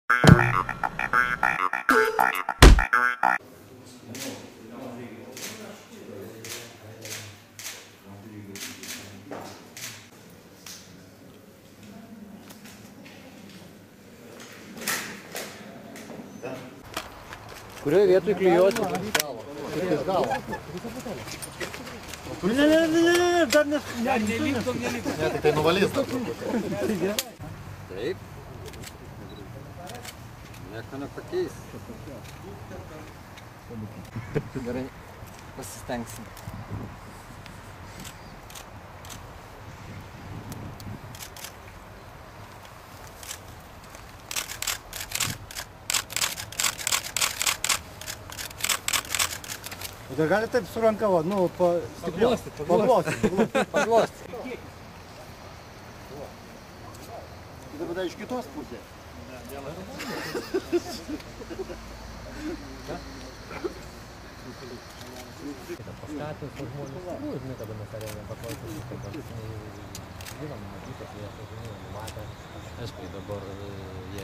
Kurioje vietoj klijuoti? Ne, dar nes... Neliptom. Ne, tai nuvalys dar. Taip. Nieko nepakeis. Gerai, pasistengsim. Dar gali taip su ranka, va, nu, paglosti. Dabar iš kitos pusės. Paskatins žmonės, žinai, kada mes arėjome paklausyti, kad žinom, matytas, jie pažinėjo, matė. Aišku, dabar jie